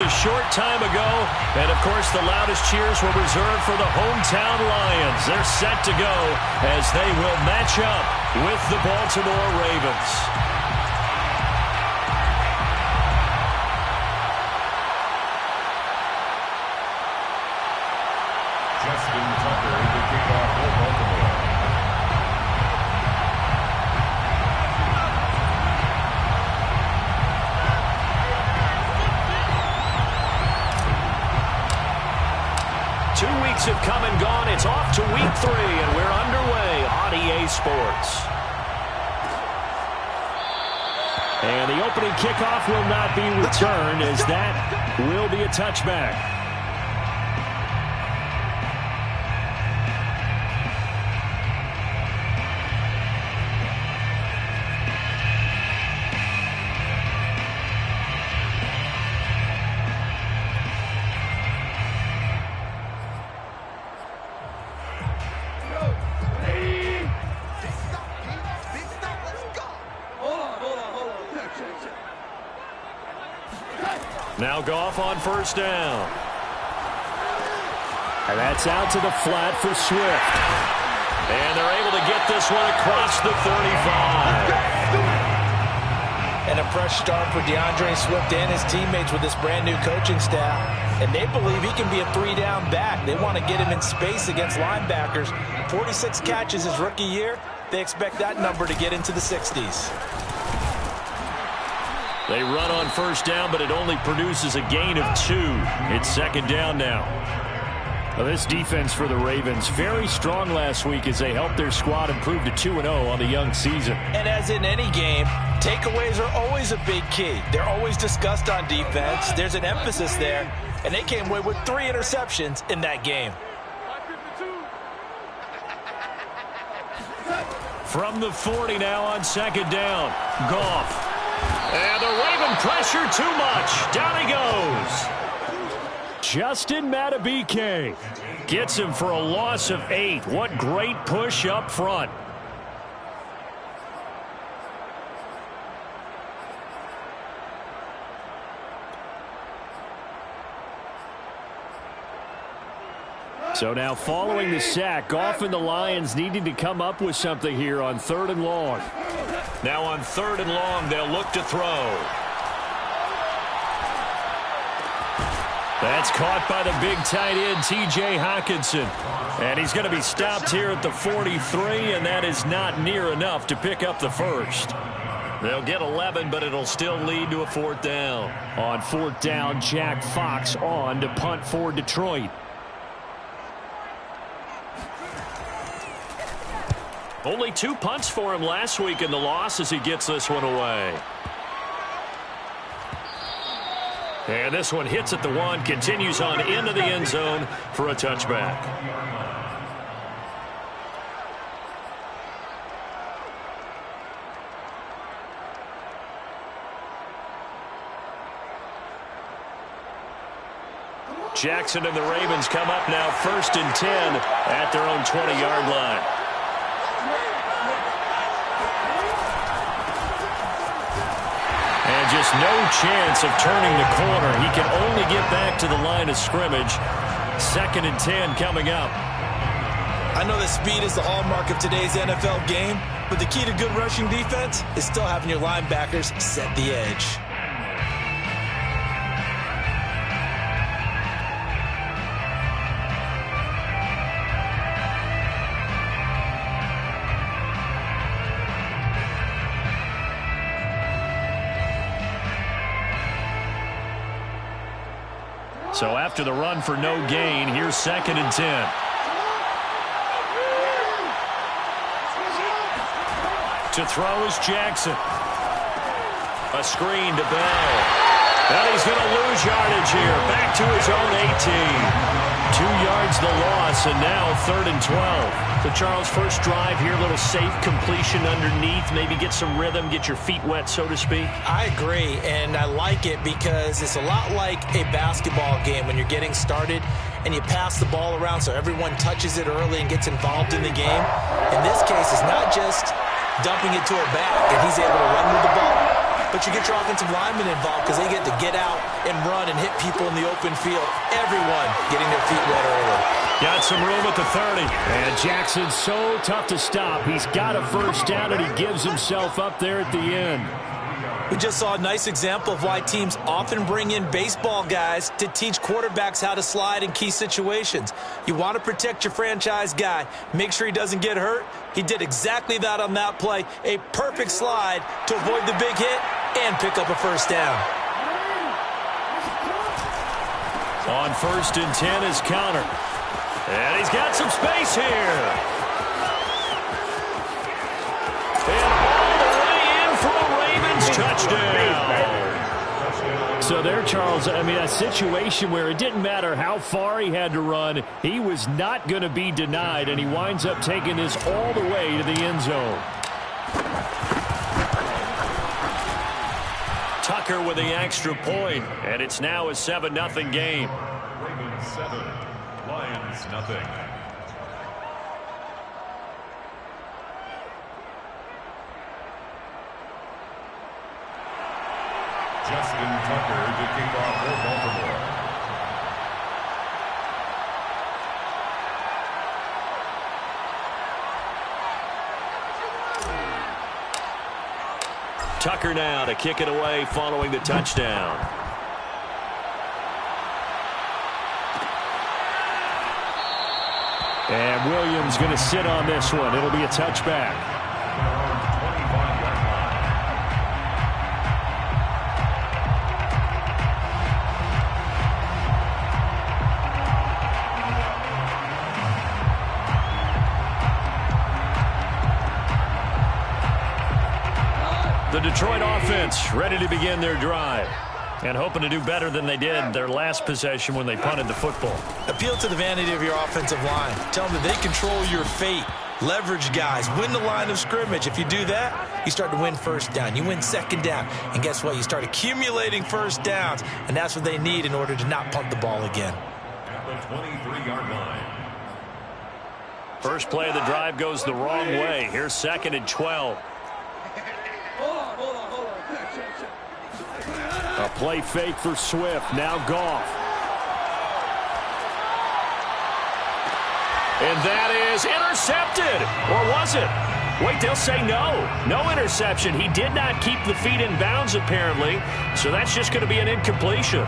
a short time ago. And, of course, the loudest cheers were reserved for the hometown Lions. They're set to go as they will match up with the Baltimore Ravens. Tnchuck, the kickoff for Baltimore. Have come and gone. It's off to week 3, and we're underway on EA Sports. And the opening kickoff will not be returned, as that will be a touchback. Now Goff on first down. And that's out to the flat for Swift. And they're able to get this one across the 35. And a fresh start for DeAndre Swift and his teammates with this brand new coaching staff. And they believe he can be a 3-down back. They want to get him in space against linebackers. 46 catches his rookie year. They expect that number to get into the 60s. They run on first down, but it only produces a gain of 2. It's second down now. Well, this defense for the Ravens, very strong last week as they helped their squad improve to 2-0 on the young season. And as in any game, takeaways are always a big key. They're always discussed on defense. There's an emphasis there, and they came away with 3 interceptions in that game. From the 40 now on second down, Goff. And the Raven pressure too much. Down he goes. Justin Madubuike gets him for a loss of 8. What great push up front. So now following the sack, Goff and the Lions needing to come up with something here on 3rd and long. Now on 3rd and long, they'll look to throw. That's caught by the big tight end, T.J. Hockenson. And he's going to be stopped here at the 43, and that is not near enough to pick up the first. They'll get 11, but it'll still lead to a 4th down. On 4th down, Jack Fox on to punt for Detroit. Only 2 punts for him last week in the loss as he gets this one away. And this one hits at the 1, continues on into the end zone for a touchback. Jackson and the Ravens come up now 1st and 10 at their own 20-yard line. And just no chance of turning the corner. He can only get back to the line of scrimmage. 2nd and 10 coming up. I know that speed is the hallmark of today's NFL game, but the key to good rushing defense is still having your linebackers set the edge. So after the run for no gain, here's 2nd and 10. To throw is Jackson. A screen to Bell. And he's going to lose yardage here. Back to his own 18. 2 yards the loss, and now 3rd and 12. So Charles, first drive here, a little safe completion underneath. Maybe get some rhythm, get your feet wet, so to speak. I agree, and I like it because it's a lot like a basketball game when you're getting started and you pass the ball around so everyone touches it early and gets involved in the game. In this case, it's not just dumping it to a back and he's able to run with the ball. but you get your offensive linemen involved because they get to get out and run and hit people in the open field. Everyone getting their feet wet early. Got some room at the 30. And Jackson's so tough to stop. He's got a first down, and he gives himself up there at the end. We just saw a nice example of why teams often bring in baseball guys to teach quarterbacks how to slide in key situations. You want to protect your franchise guy. Make sure he doesn't get hurt. He did exactly that on that play. A perfect slide to avoid the big hit and pick up a first down. On 1st and 10 is counter. And he's got some space here. And all the way in for a Ravens touchdown. So there, Charles, I mean, a situation where it didn't matter how far he had to run, he was not going to be denied, and he winds up taking this all the way to the end zone. Tucker with the extra point, and it's now a 7-0 game. Ravens 7, Lions nothing. Tnchuck to kick off for Baltimore. Tucker now to kick it away following the touchdown. And Williams going to sit on this one. It'll be a touchback. The Detroit offense ready to begin their drive and hoping to do better than they did their last possession when they punted the football. Appeal to the vanity of your offensive line. Tell them that they control your fate. Leverage guys. Win the line of scrimmage. If you do that, you start to win first down. You win second down. And guess what? You start accumulating first downs. And that's what they need in order to not punt the ball again. At the 23-yard line. First play of the drive goes the wrong way. Here's 2nd and 12. A play fake for Swift. Now Goff. And that is intercepted. Or was it? Wait, they'll say no. No interception. He did not keep the feet in bounds, apparently. So that's just going to be an incompletion.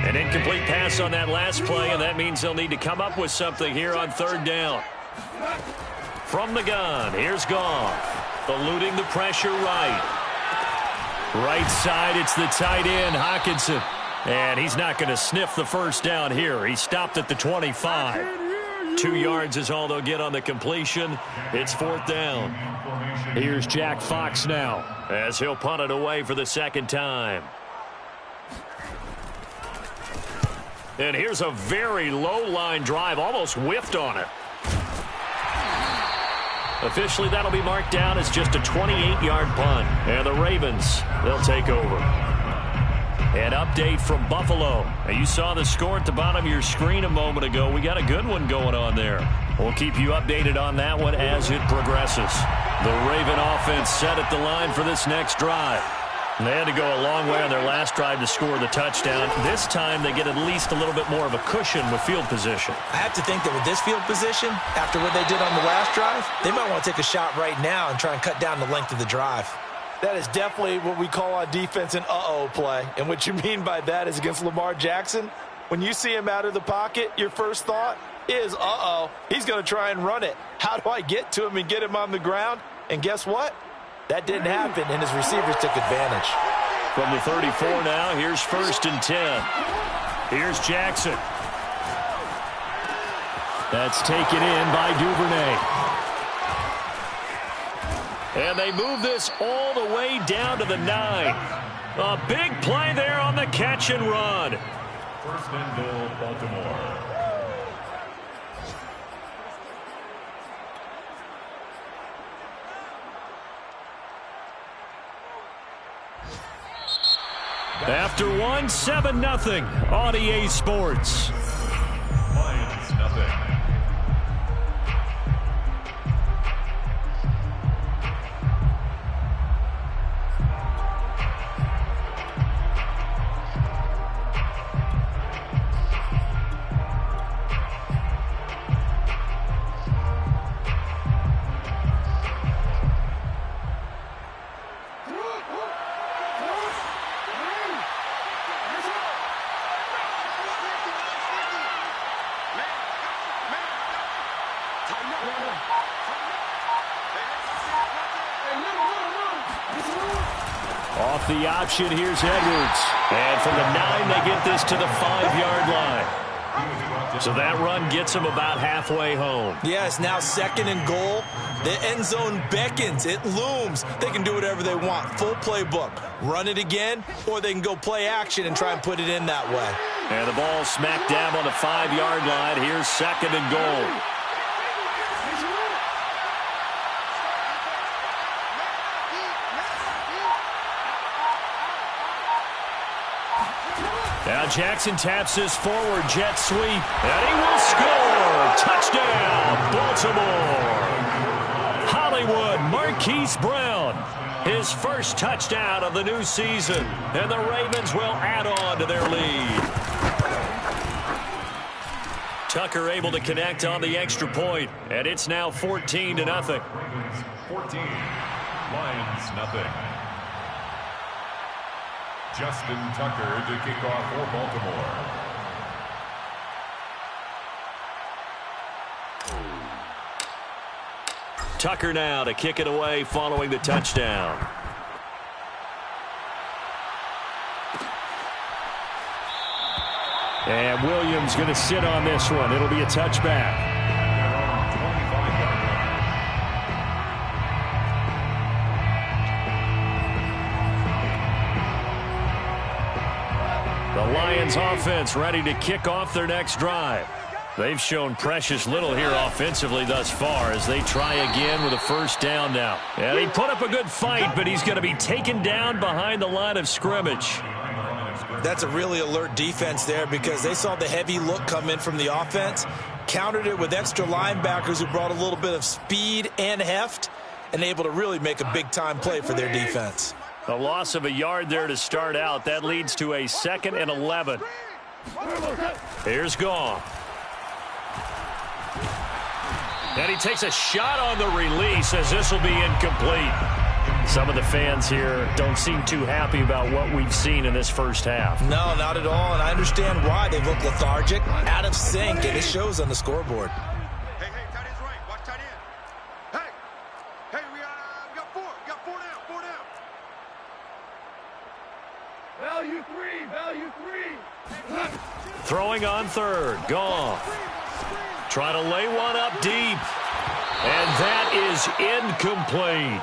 An incomplete pass on that last play, and that means they'll need to come up with something here on 3rd down. From the gun, here's Goff. Eluding the pressure right. Right side, it's the tight end, Hockenson. And he's not going to sniff the first down here. He stopped at the 25. 2 yards is all they'll get on the completion. It's 4th down. Here's Jack Fox now as he'll punt it away for the 2nd time. And here's a very low line drive, almost whiffed on it. Officially, that'll be marked down as just a 28-yard punt. And the Ravens, they'll take over. An update from Buffalo. Now, you saw the score at the bottom of your screen a moment ago. We got a good one going on there. We'll keep you updated on that one as it progresses. The Raven offense set at the line for this next drive. And they had to go a long way on their last drive to score the touchdown. This time, they get at least a little bit more of a cushion with field position. I have to think that with this field position, after what they did on the last drive, they might want to take a shot right now and try and cut down the length of the drive. That is definitely what we call on defense an uh-oh play. And what you mean by that is against Lamar Jackson, when you see him out of the pocket, your first thought is, uh-oh, he's going to try and run it. How do I get to him and get him on the ground? And guess what? That didn't happen, and his receivers took advantage. From the 34 now, here's 1st and 10. Here's Jackson. That's taken in by Duvernay. And they move this all the way down to the 9. A big play there on the catch and run. 1st and goal, Baltimore. After one, 7-0 on EA Sports. Lions nothing. Off the option, here's Edwards. And from the 9, they get this to the 5-yard line. So that run gets them about halfway home. Yeah, it's now 2nd and goal. The end zone beckons. It looms. They can do whatever they want. Full playbook. Run it again, or they can go play action and try and put it in that way. And the ball smack dab on the 5-yard line. Here's 2nd and goal. Now Jackson taps this forward jet sweep, and he will score. Touchdown, Baltimore. Hollywood Marquise Brown, his first touchdown of the new season, and the Ravens will add on to their lead. Tucker able to connect on the extra point, and it's now 14-0. 14, Lions nothing. Justin Tucker to kick off for Baltimore. Tucker now to kick it away following the touchdown. And Williams going to sit on this one. It'll be a touchback. The Lions offense ready to kick off their next drive. They've shown precious little here offensively thus far as they try again with a first down now. And he put up a good fight, but he's going to be taken down behind the line of scrimmage. That's a really alert defense there because they saw the heavy look come in from the offense, countered it with extra linebackers who brought a little bit of speed and heft, and able to really make a big-time play for their defense. A loss of a yard there to start out. That leads to a 2nd and 11. Here's Goff. And he takes a shot on the release as this will be incomplete. Some of the fans here don't seem too happy about what we've seen in this first half. No, not at all, and I understand why. They look lethargic, out of sync, and it shows on the scoreboard. Hey, tight end's right. Watch tight end. Hey, we got 4. We got 4 down. Value 3. Throwing on 3rd. Goff. Trying to lay one up deep. And that is incomplete.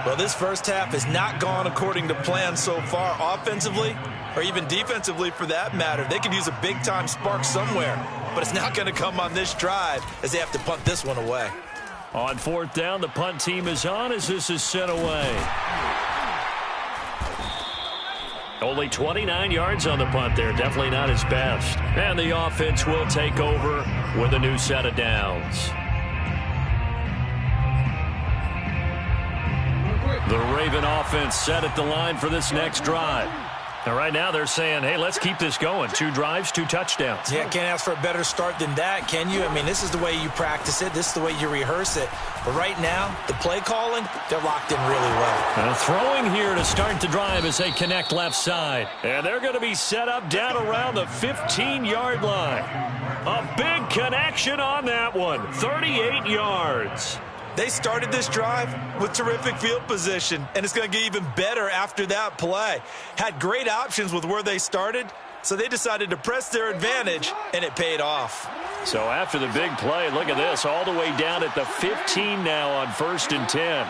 Well, this first half has not gone according to plan so far offensively, or even defensively for that matter. They could use a big-time spark somewhere, but it's not going to come on this drive as they have to punt this one away. On 4th down, the punt team is on as this is sent away. Only 29 yards on the punt there. Definitely not his best. And the offense will take over with a new set of downs. The Raven offense set at the line for this next drive. Now, right now they're saying, hey, let's keep this going. 2 drives, 2 touchdowns. Yeah, can't ask for a better start than that, can you? I mean, this is the way you practice it. This is the way you rehearse it. But right now, the play calling, they're locked in really well. And throwing here to start the drive as they connect left side. And they're going to be set up down around the 15-yard line. A big connection on that one. 38 yards. They started this drive with terrific field position, and it's going to get even better after that play. Had great options with where they started, so they decided to press their advantage, and it paid off. So after the big play, look at this, all the way down at the 15 now on 1st and 10.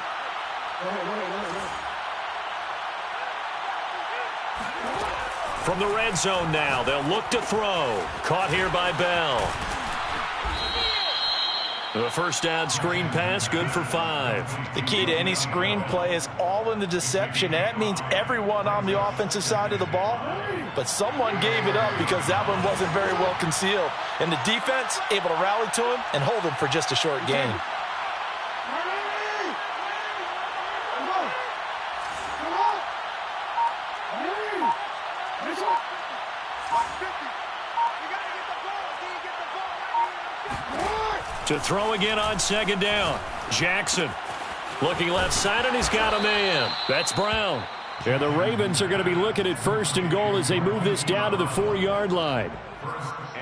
From the red zone now, they'll look to throw. Caught here by Bell. The first down screen pass, good for 5. The key to any screen play is all in the deception. And that means everyone on the offensive side of the ball. But someone gave it up because that one wasn't very well concealed. And the defense able to rally to him and hold him for just a short gain. To throw again on 2nd down. Jackson looking left side, and he's got a man. That's Brown. And the Ravens are going to be looking at 1st and goal as they move this down to the 4-yard line.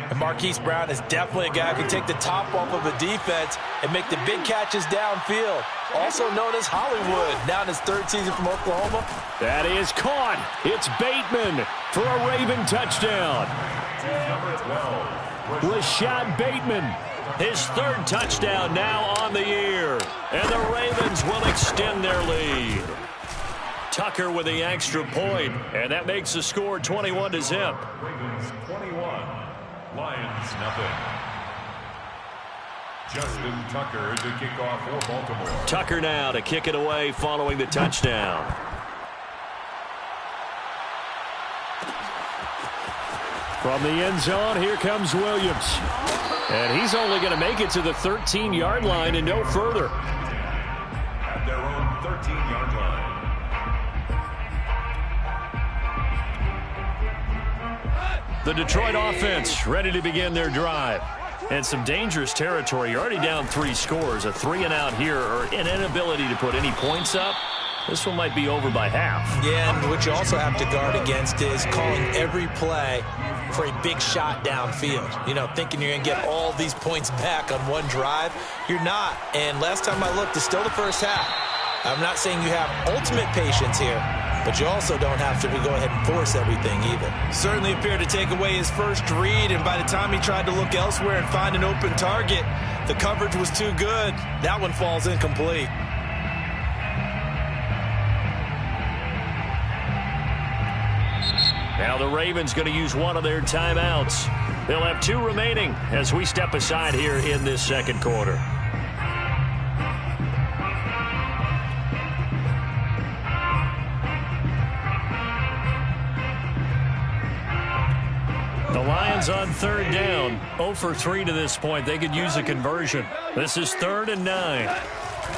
And Marquise Brown is definitely a guy who can take the top off of a defense and make the big catches downfield. Also known as Hollywood, now in his 3rd season from Oklahoma. That is caught. It's Bateman for a Raven touchdown. Rashad Bateman, his 3rd touchdown now on the year. And the Ravens will extend their lead. Tucker with the extra point, and that makes the score 21-0. Ravens 21, Lions nothing. Justin Tucker to kick off for Baltimore. Tucker now to kick it away following the touchdown. From the end zone, here comes Williams. And he's only going to make it to the 13-yard line and no further. At their own 13-yard line. The Detroit offense ready to begin their drive. And some dangerous territory. You're already down 3 scores. A 3-and-out here or an inability to put any points up. This one might be over by half. Yeah, and what you also have to guard against is calling every play for a big shot downfield. You know, thinking you're going to get all these points back on one drive. You're not. And last time I looked, it's still the first half. I'm not saying you have ultimate patience here, but you also don't have to go ahead and force everything either. Certainly appeared to take away his first read, and by the time he tried to look elsewhere and find an open target, the coverage was too good. That one falls incomplete. Now the Ravens going to use one of their timeouts. They'll have 2 remaining as we step aside here in this 2nd quarter. The Lions on 3rd down, 0 for 3 to this point. They could use a conversion. This is 3rd and 9.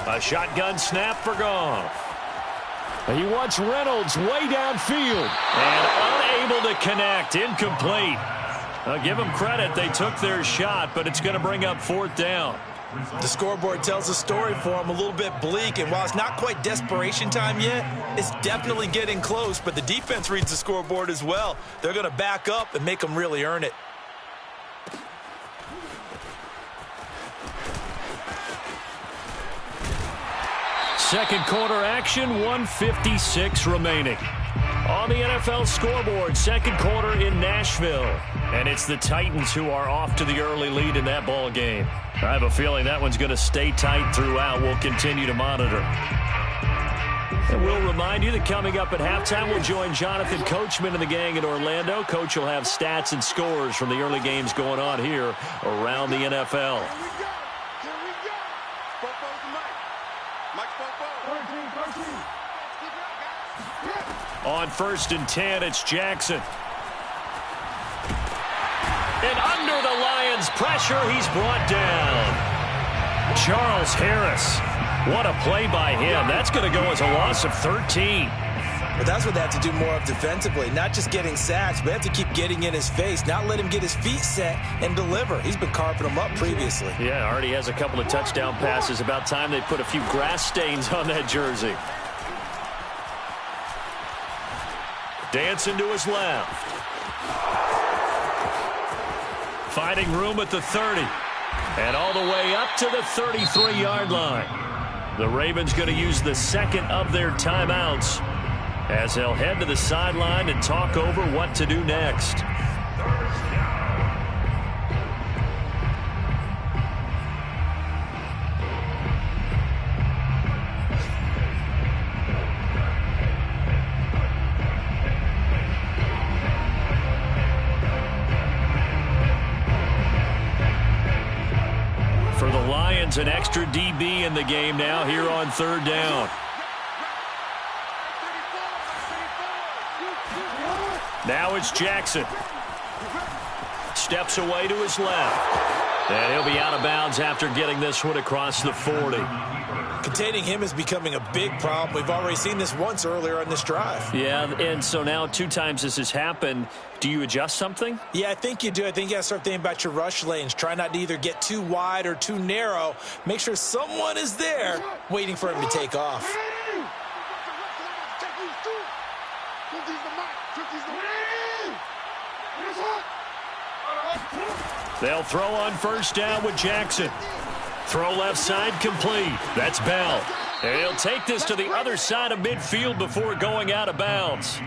A shotgun snap for Goff. He wants Reynolds way downfield and unable to connect. Incomplete. Give them credit. They took their shot, but it's going to bring up 4th down. The scoreboard tells a story for him, a little bit bleak, and while it's not quite desperation time yet, it's definitely getting close, but the defense reads the scoreboard as well. They're going to back up and make them really earn it. Second quarter action, 1:56 remaining. On the NFL scoreboard, 2nd quarter in Nashville. And it's the Titans who are off to the early lead in that ball game. I have a feeling that one's going to stay tight throughout. We'll continue to monitor. And we'll remind you that coming up at halftime, we'll join Jonathan Coachman and the gang in Orlando. Coach will have stats and scores from the early games going on here around the NFL. On 1st and 10, it's Jackson. And under the Lions' pressure, he's brought down. Charles Harris. What a play by him. That's going to go as a loss of 13. But that's what they have to do more of defensively. Not just getting sacks, but they have to keep getting in his face. Not let him get his feet set and deliver. He's been carving them up previously. Yeah, already has a couple of touchdown passes. About time they put a few grass stains on that jersey. Dancing to his left. Finding room at the 30. And all the way up to the 33-yard line. The Ravens going to use the 2nd of their timeouts as they'll head to the sideline and talk over what to do next. An extra DB in the game now here on 3rd down. Now it's Jackson. Steps away to his left. And he'll be out of bounds after getting this one across the 40. Containing him is becoming a big problem. We've already seen this once earlier on this drive. Yeah, and so now 2 times this has happened. Do you adjust something? Yeah, I think you do. I think you got to start thinking about your rush lanes. Try not to either get too wide or too narrow. Make sure someone is there waiting for him to take off. They'll throw on first down with Jackson. Throw left side complete. That's Bell. And he'll take this to the other side of midfield before going out of bounds.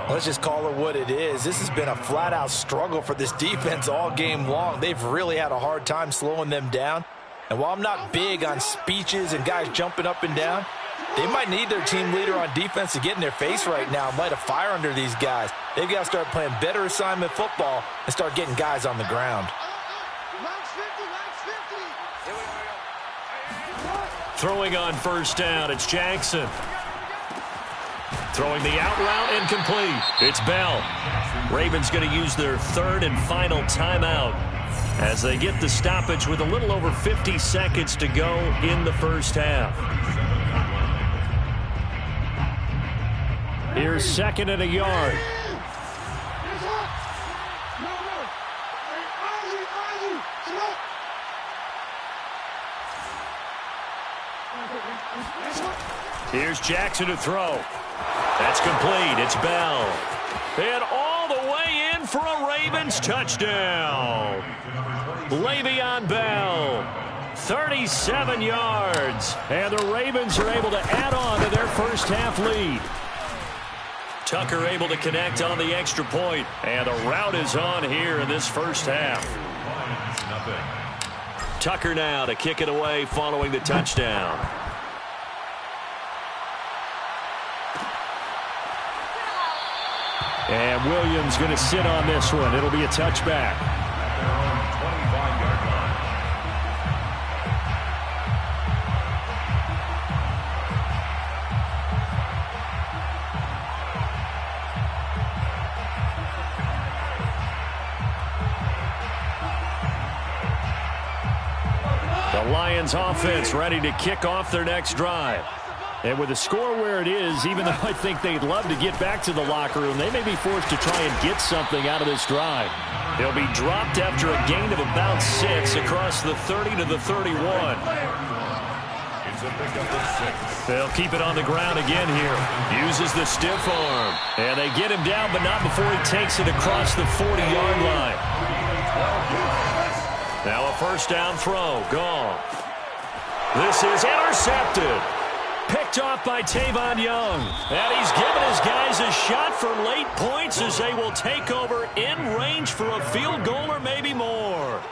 Let's just call it what it is. This has been a flat-out struggle for this defense all game long. They've really had a hard time slowing them down. And while I'm not big on speeches and guys jumping up and down, they might need their team leader on defense to get in their face right now and light a fire under these guys. They've got to start playing better assignment football and start getting guys on the ground. Throwing on first down, it's Jackson. Throwing the out route incomplete. It's Bell. Ravens going to use their third and final timeout as they get the stoppage with a little over 50 seconds to go in the first half. Here's second and a yard. Here's Jackson to throw. That's complete. It's Bell. And all the way in for a Ravens touchdown. Le'Veon Bell, 37 yards. And the Ravens are able to add on to their first half lead. Tucker able to connect on the extra point. And the route is on here in this first half. Tucker now to kick it away following the touchdown. And Williams going to sit on this one. It'll be a touchback. The Lions offense ready to kick off their next drive. And with the score where it is, even though I think they'd love to get back to the locker room, they may be forced to try and get something out of this drive. They'll be dropped after a gain of about 6 across the 30 to the 31. They'll keep it on the ground again here. Uses the stiff arm. And they get him down, but not before he takes it across the 40-yard line. Now a first down throw. Gone. This is intercepted. Picked off by Tavon Young. And he's given his guys a shot for late points as they will take over in range for a field goal or maybe more.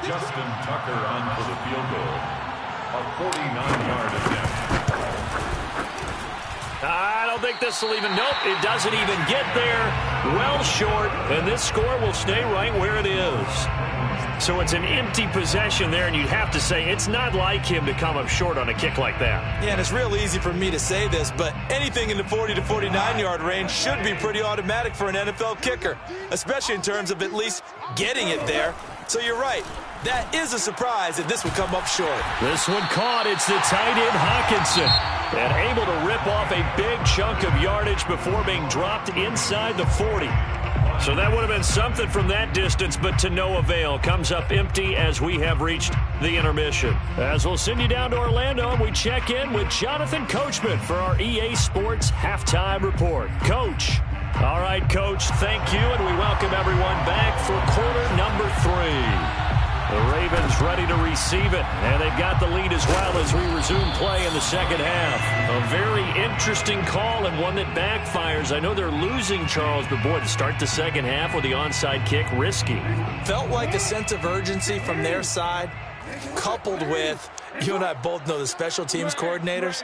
Justin Tucker on for the field goal. A 49-yard attempt. I don't think this will even, nope, it doesn't even get there. Well short, and this score will stay right where it is. So it's an empty possession there, and you'd have to say it's not like him to come up short on a kick like that. Yeah, and it's real easy for me to say this, but anything in the 40 to 49-yard range should be pretty automatic for an NFL kicker, especially in terms of at least getting it there. So you're right. That is a surprise that this would come up short. This one caught. It's the tight end Hawkinson. And able to rip off a big chunk of yardage before being dropped inside the 40. So that would have been something from that distance, but to no avail. Comes up empty as we have reached the intermission. As we'll send you down to Orlando, we check in with Jonathan Coachman for our EA Sports Halftime Report. Coach. All right, Coach, thank you, and we welcome everyone back for quarter number 3. The Ravens ready to receive it, and they've got the lead as well as we resume play in the second half. A very interesting call and one that backfires. I know they're losing, Charles, but boy, to start the second half with the onside kick, risky. Felt like a sense of urgency from their side, coupled with, you and I both know the special teams coordinators.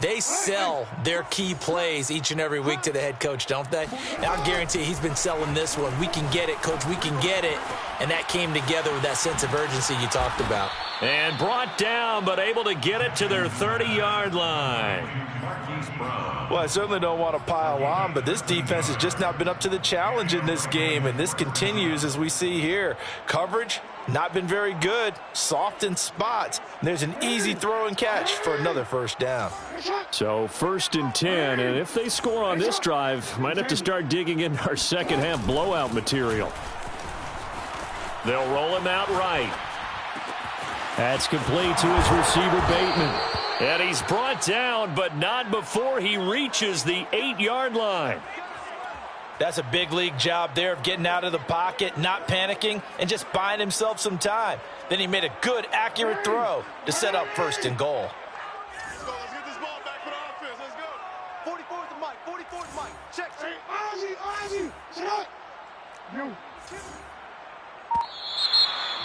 They sell their key plays each and every week to the head coach, don't they? And I'll guarantee he's been selling this one. We can get it, Coach. We can get it. And that came together with that sense of urgency you talked about. And brought down, but able to get it to their 30-yard line. Well, I certainly don't want to pile on, but this defense has just not been up to the challenge in this game. And this continues as we see here. Coverage, not been very good. Soft in spots. And there's an easy throw and catch for another first down. So 1st and 10, and if they score on this drive, might have to start digging into our second half blowout material. They'll roll him out right. That's complete to his receiver, Bateman. And he's brought down, but not before he reaches the 8-yard line. That's a big league job there of getting out of the pocket, not panicking, and just buying himself some time. Then he made a good, accurate throw to set up 1st and goal. Let's go. Let's get this ball back for the offense. Let's go. 44 is the mic. 44 is the mic. Check. Ozzy. Shut up.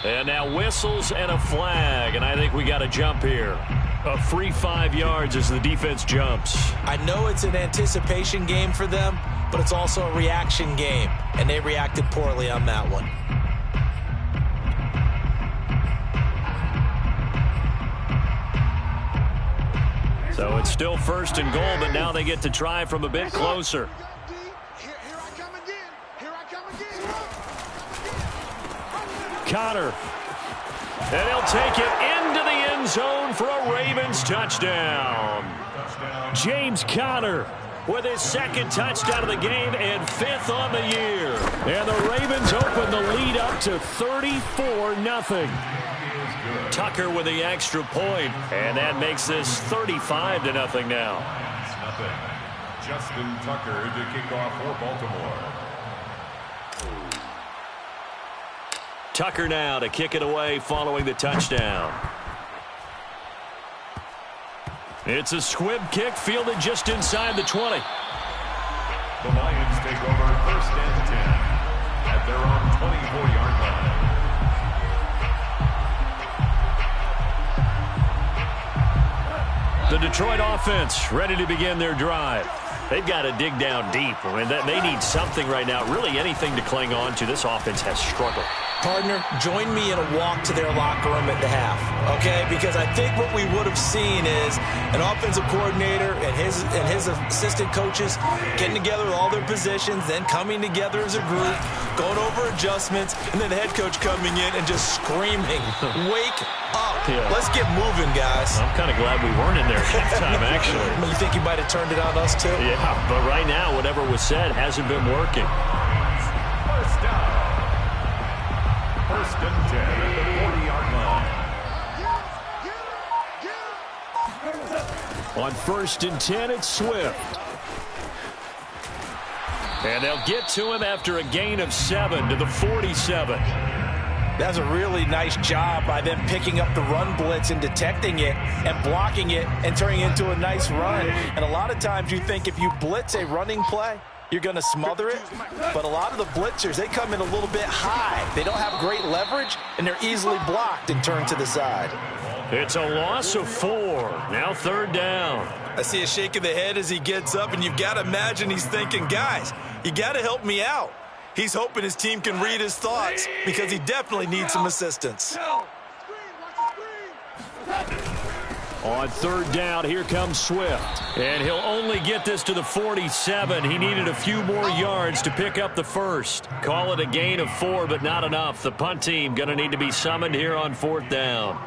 And now whistles and a flag, and I think we got a jump here. A free 5 yards as the defense jumps. I know it's an anticipation game for them, but it's also a reaction game, and they reacted poorly on that one. So it's still 1st and goal, but now they get to try from a bit closer. Here I come again. Here I come again. Connor. And he'll take it into the end zone for a Ravens touchdown. James Conner with his 2nd touchdown of the game and 5th on the year. And the Ravens open the lead up to 34-0. Tucker with the extra point, and that makes this 35-0 now. Justin Tucker to kick off for Baltimore. Tucker now to kick it away following the touchdown. It's a squib kick fielded just inside the 20. The Lions take over 1st and 10 at their own 24-yard line. The Detroit offense ready to begin their drive. They've got to dig down deep. I mean, they need something right now, really anything to cling on to. This offense has struggled. Partner, join me in a walk to their locker room at the half, okay? Because I think what we would have seen is an offensive coordinator and his assistant coaches getting together all their positions, then coming together as a group, going over adjustments, and then the head coach coming in and just screaming, "Wake up. Yeah. Let's get moving, guys." I'm kind of glad we weren't in there at time, actually. You think you might have turned it on us, too? Yeah, but right now, whatever was said hasn't been working. 1st down. 1st and 10 at the 40-yard line. On 1st and 10, it's Swift. And they'll get to him after a gain of 7 to the 47. That's a really nice job by them picking up the run blitz and detecting it and blocking it and turning it into a nice run. And a lot of times you think if you blitz a running play, you're going to smother it. But a lot of the blitzers, they come in a little bit high. They don't have great leverage, and they're easily blocked and turned to the side. It's a loss of 4. Now 3rd down. I see a shake of the head as he gets up, and you've got to imagine he's thinking, guys, you got to help me out. He's hoping his team can read his thoughts because he definitely needs some assistance. On 3rd down, here comes Swift. And he'll only get this to the 47. He needed a few more yards to pick up the 1st. Call it a gain of 4, but not enough. The punt team going to need to be summoned here on 4th down.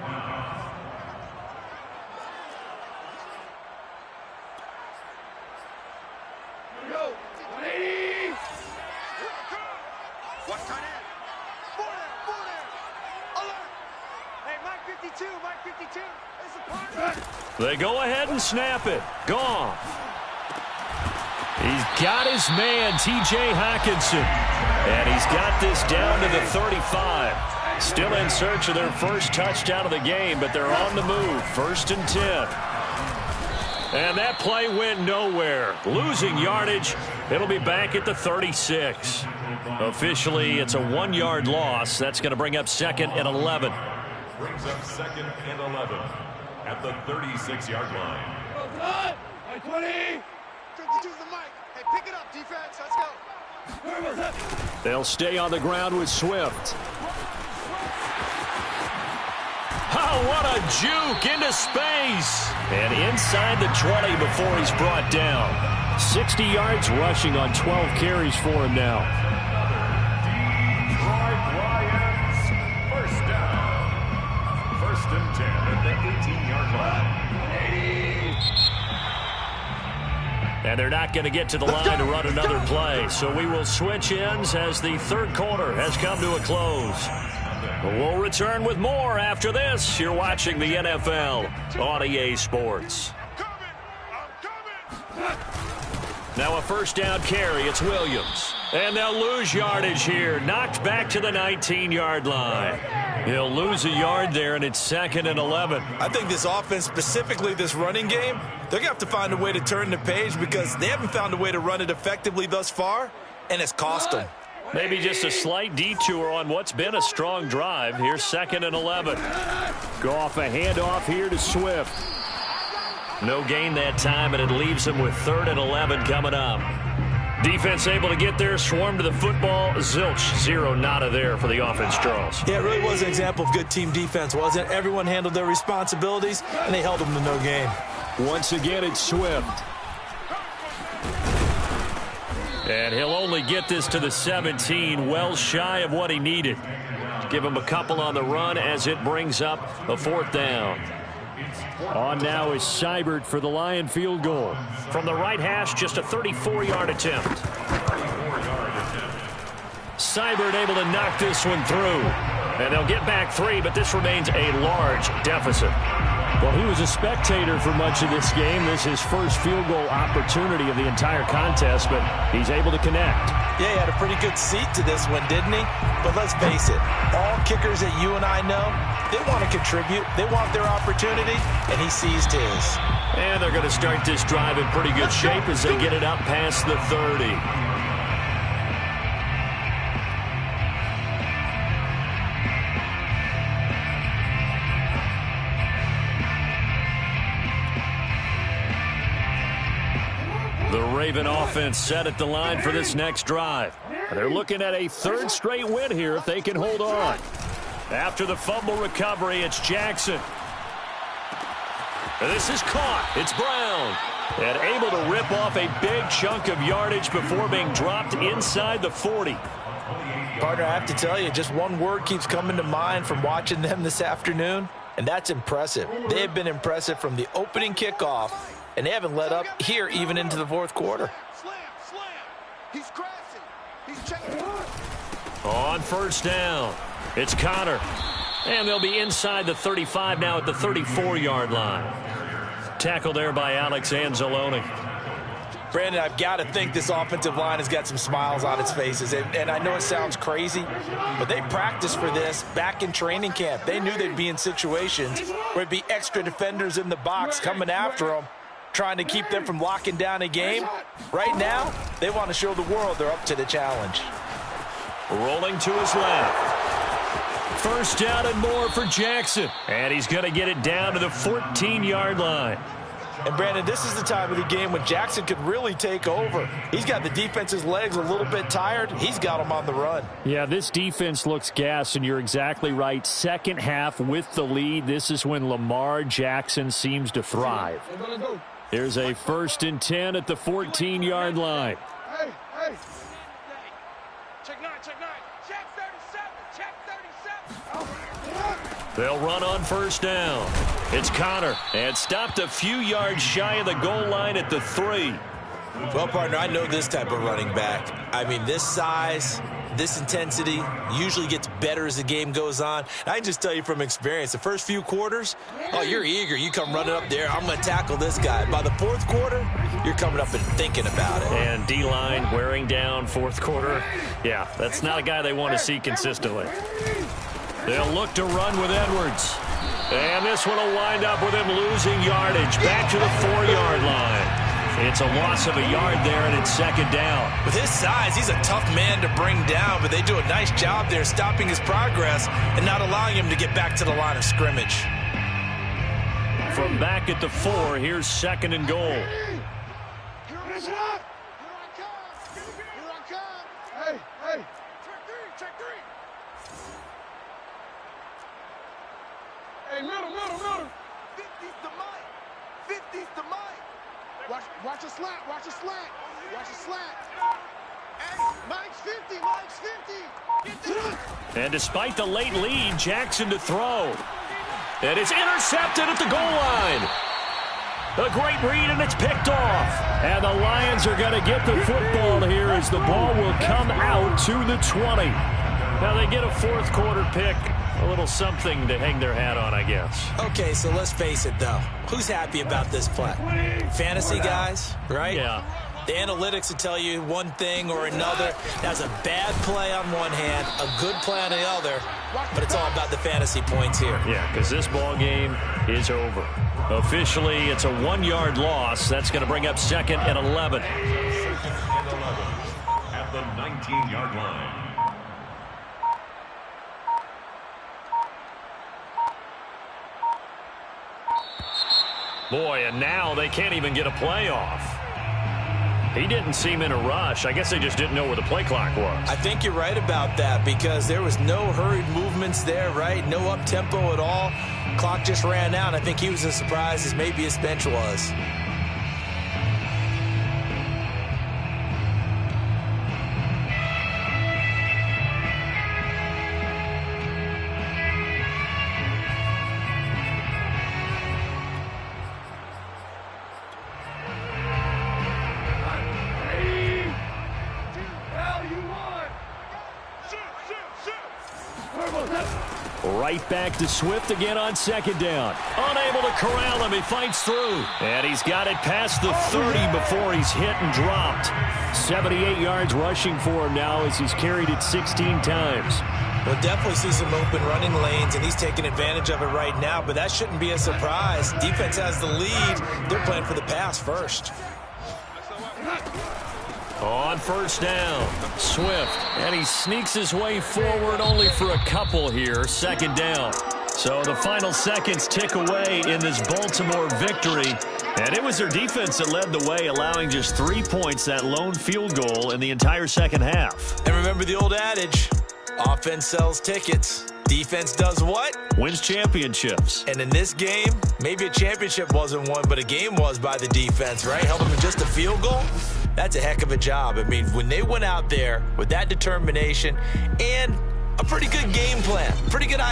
Watch tight end. 4 down. Alert. Hey, Mike 52. It's a partner. They go ahead and snap it. Gone. He's got his man, T.J. Hockenson. And he's got this down to the 35. Still in search of their 1st touchdown of the game, but they're on the move. 1st and 10. And that play went nowhere. Losing yardage. It'll be back at the 36. Officially, it's a 1-yard loss. That's going to bring up 2nd and 11. Brings up 2nd and 11 at the 36-yard line. 20. 52's the mic. Hey, pick it up, defense. Let's go. They'll stay on the ground with Swift. Oh, what a juke into space. And inside the 20 before he's brought down. 60 yards rushing on 12 carries for him now. First down. 1st and 10 at the 18-yard line. And they're not going to get to the line to run another play. So we will switch ends as the 3rd quarter has come to a close. We'll return with more after this. You're watching the NFL on EA Sports. Now a first down carry. It's Williams. And they'll lose yardage here. Knocked back to the 19-yard line. He'll lose a yard there, and it's 2nd and 11. I think this offense, specifically this running game, they're going to have to find a way to turn the page because they haven't found a way to run it effectively thus far, and it's cost them. Maybe just a slight detour on what's been a strong drive. Here's 2nd and 11. Goff a handoff here to Swift. No gain that time, and it leaves him with 3rd and 11 coming up. Defense able to get there, swarm to the football. Zilch, 0 nada there for the offense, Charles. Yeah, it really was an example of good team defense, wasn't it? Everyone handled their responsibilities, and they held them to no gain. Once again, it's Swift. And he'll only get this to the 17, well shy of what he needed. Give him a couple on the run as it brings up a 4th down. On now is Seibert for the Lion field goal. From the right hash, just a 34-yard attempt. Seibert able to knock this one through. And they'll get back 3, but this remains a large deficit. Well, he was a spectator for much of this game. This is his first field goal opportunity of the entire contest, but he's able to connect. Yeah, he had a pretty good seat to this one, didn't he? But let's face it, all kickers that you and I know, they want to contribute. They want their opportunity, and he seized his. And they're going to start this drive in pretty good shape as they get it up past the 30. The Raven offense set at the line for this next drive. They're looking at a 3rd straight win here if they can hold on. After the fumble recovery, it's Jackson. This is caught. It's Brown. And able to rip off a big chunk of yardage before being dropped inside the 40. Partner, I have to tell you, just one word keeps coming to mind from watching them this afternoon, and that's impressive. They have been impressive from the opening kickoff, and they haven't let up here even into the 4th quarter. Slam, slam. He's crashing. He's checking. On 1st down, it's Connor. And they'll be inside the 35 now at the 34-yard line. Tackle there by Alex Anzalone. Brandon, I've got to think this offensive line has got some smiles on its faces. And I know it sounds crazy, but they practiced for this back in training camp. They knew they'd be in situations where it'd be extra defenders in the box coming after them, trying to keep them from locking down a game. Right now, they want to show the world they're up to the challenge. Rolling to his left. 1st down and more for Jackson. And he's going to get it down to the 14-yard line. And, Brandon, this is the time of the game when Jackson could really take over. He's got the defense's legs a little bit tired. He's got them on the run. Yeah, this defense looks gassed, and you're exactly right. Second half with the lead, this is when Lamar Jackson seems to thrive. There's a 1st and 10 at the 14-yard line. Hey, hey. Check 9, check 9. Check 37, check 37. They'll run on 1st down. It's Connor, and stopped a few yards shy of the goal line at the 3. Well, partner, I know this type of running back. I mean, this size, this intensity usually gets better as the game goes on. I can just tell you from experience, the first few quarters, oh, you're eager. You come running up there, I'm going to tackle this guy. By the 4th quarter, you're coming up and thinking about it. And D-line wearing down 4th quarter. Yeah, that's not a guy they want to see consistently. They'll look to run with Edwards. And this one will wind up with him losing yardage back to the 4-yard line. It's a loss of a yard there, and it's 2nd down. With his size, he's a tough man to bring down, but they do a nice job there stopping his progress and not allowing him to get back to the line of scrimmage. From back at the 4, here's 2nd and goal. Here I come. Here I come. Hey, hey. Check 3. Hey, middle. 50's the mic. 50's the mic. Watch a slant. Watch a slant. Hey, Mike's 50. Mike's 50. And despite the late lead, Jackson to throw. And it's intercepted at the goal line. A great read, and it's picked off. And the Lions are going to get the football here as the ball will come out to the 20. Now they get a 4th quarter pick A little something to hang their hat on, I guess. Okay, so let's face it, though. Who's happy about this play? Fantasy guys, right? Yeah. The analytics will tell you one thing or another. That's a bad play on one hand, a good play on the other, but it's all about the fantasy points here. Yeah, because this ball game is over. Officially, it's a 1-yard loss. That's going to bring up 2nd and 11. 2nd and 11 at the 19-yard line. Boy, and now they can't even get a play off. He didn't seem in a rush. I guess they just didn't know where the play clock was. I think you're right about that because there was no hurried movements there, right? No up-tempo at all. Clock just ran out. I think he was as surprised as maybe his bench was. Right back to Swift again on 2nd down. Unable to corral him. He fights through. And he's got it past the 30 before he's hit and dropped. 78 yards rushing for him now as he's carried it 16 times. We'll definitely see some open running lanes, and he's taking advantage of it right now, but that shouldn't be a surprise. Defense has the lead. They're playing for the pass first. On 1st down, Swift, and he sneaks his way forward only for a couple here, 2nd down. So the final seconds tick away in this Baltimore victory, and it was their defense that led the way, allowing just 3 points, that lone field goal in the entire second half. And remember the old adage, offense sells tickets. Defense does what? Wins championships. And in this game, maybe a championship wasn't won, but a game was by the defense, right? Held them to just a field goal. That's a heck of a job. I mean, when they went out there with that determination and a pretty good game plan, pretty good idea.